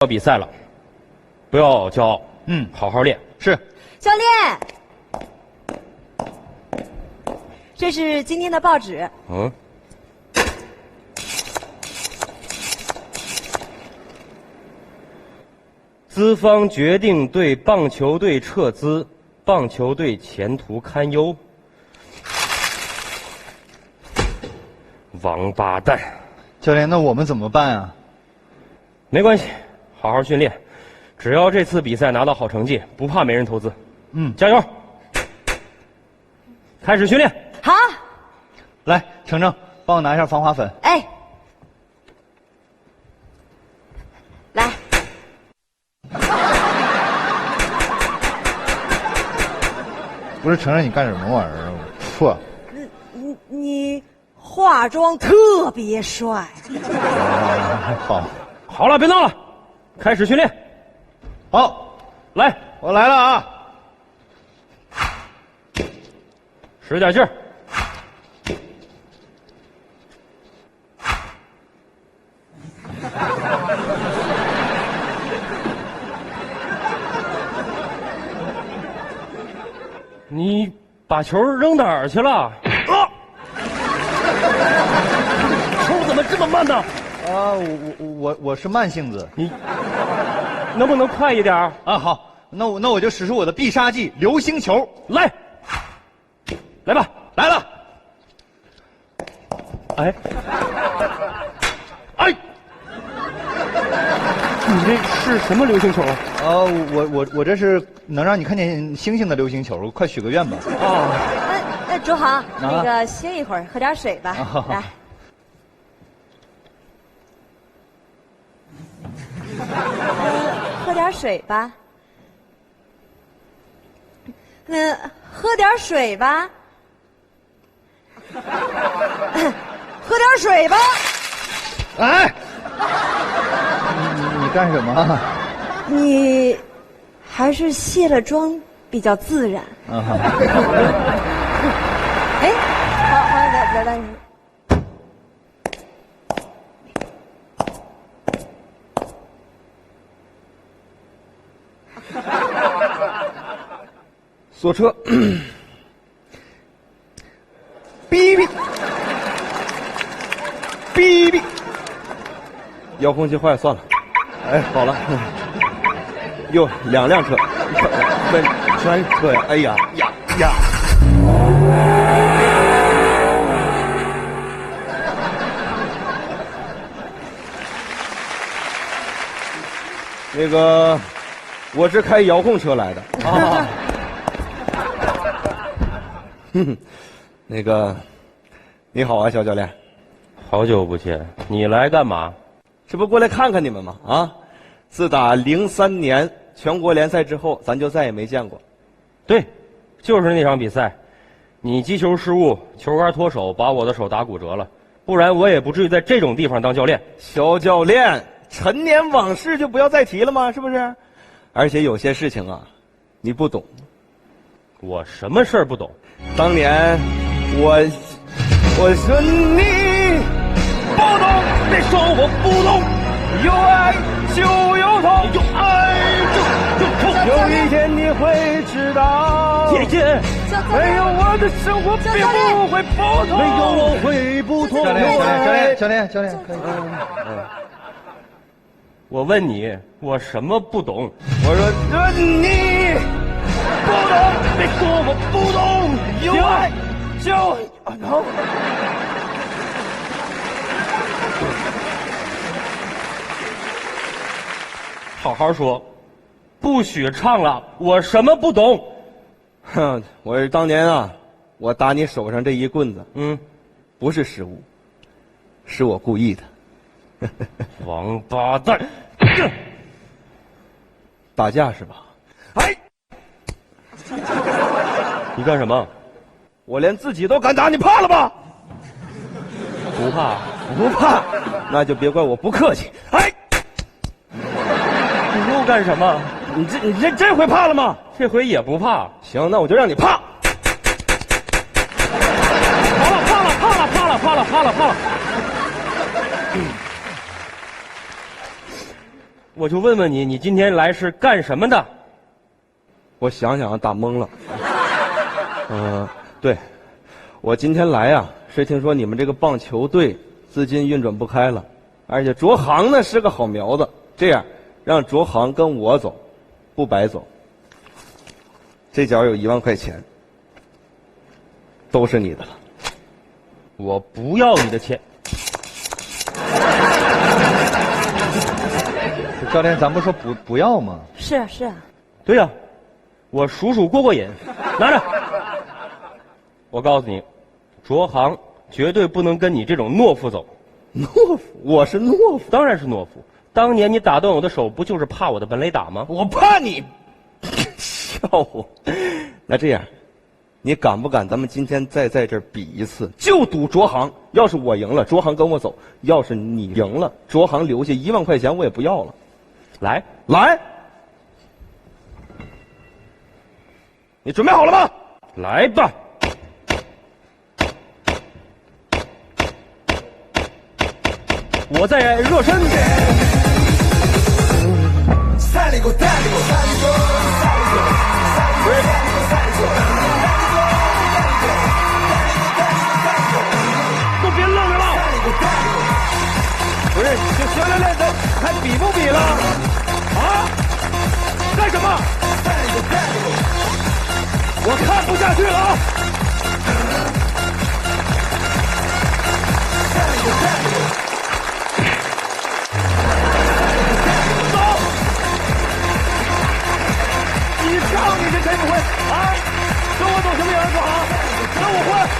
要比赛了，不要骄傲，好好练。是，教练，这是今天的报纸。资方决定对棒球队撤资，棒球队前途堪忧。王八蛋！教练，那我们怎么办啊？没关系，好好训练，只要这次比赛拿到好成绩，不怕没人投资。加油！开始训练。好，来，程程，帮我拿一下防滑粉。哎，来，不是程程，你干什么玩意儿啊？错。你化妆特别帅。好，好了，别闹了，开始训练。好，来，我来了啊！使点劲儿。你把球扔哪儿去了？球怎么这么慢呢？啊，我是慢性子。你能不能快一点儿？啊，好，那我就使出我的必杀技——流星球。来，来吧，来了。哎，哎，你这是什么流星球啊？我这是能让你看见星星的流星球，快许个愿吧。那卓航，那个歇一会儿，喝点水吧。来，喝点水吧。喝点水吧。喝点水吧。哎，你干什么？你还是卸了妆比较自然。哎，好，来。锁车。哔哔，哔哔，遥控器坏了，算了。哎，好了。哟，2辆车，问全车呀！哎呀呀！那个，我是开遥控车来的啊。那个，你好啊，肖教练。好久不见，你来干嘛？这不过来看看你们吗？啊，自打03年全国联赛之后，咱就再也没见过。对，就是那场比赛，你击球失误，球杆脱手，把我的手打骨折了，不然我也不至于在这种地方当教练。肖教练，陈年往事就不要再提了吗？是不是？而且有些事情啊，你不懂。我什么事儿不懂？当年我说你不懂，别说我不懂。有爱就有痛，有爱就有痛。有一天你会知道，姐姐，没有我的生活并不会不同，没有我会不同。教练，可以。我问你，我什么不懂？我说你不懂，别说我不懂。有爱就有痛。好好说，不许唱了！我什么不懂？哼，我是当年啊，我打你手上这一棍子，不是失误，是我故意的。王八蛋！打架是吧？哎，你干什么？我连自己都敢打，你怕了吧？不怕。不怕，那就别怪我不客气。哎，你又干什么？你这回怕了吗？这回也不怕。行，那我就让你怕。怕了。我就问问你，你今天来是干什么的？我想想打懵了。对，我今天来呀，是听说你们这个棒球队资金运转不开了，而且卓航呢是个好苗子，这样让卓航跟我走，不白走。这角有1万块钱，都是你的了。我不要你的钱。教练，咱不说不要吗？是啊是啊，对呀、我数数过瘾，拿着。我告诉你，卓航绝对不能跟你这种懦夫走。懦夫？我是懦夫？当然是懦夫。当年你打断我的手，不就是怕我的本垒打吗？我怕你。笑话。那这样，你敢不敢咱们今天再在这儿比一次？就赌卓航，要是我赢了，卓航跟我走；要是你赢了，卓航留下1万块钱我也不要了。来，来，你准备好了吗？来吧。我在热身。都别愣着了。不是，就行了，练的还比不比了？啊？干什么？我看不下去了啊！你上你是谁不会啊？跟我走什么样的好？跟我混！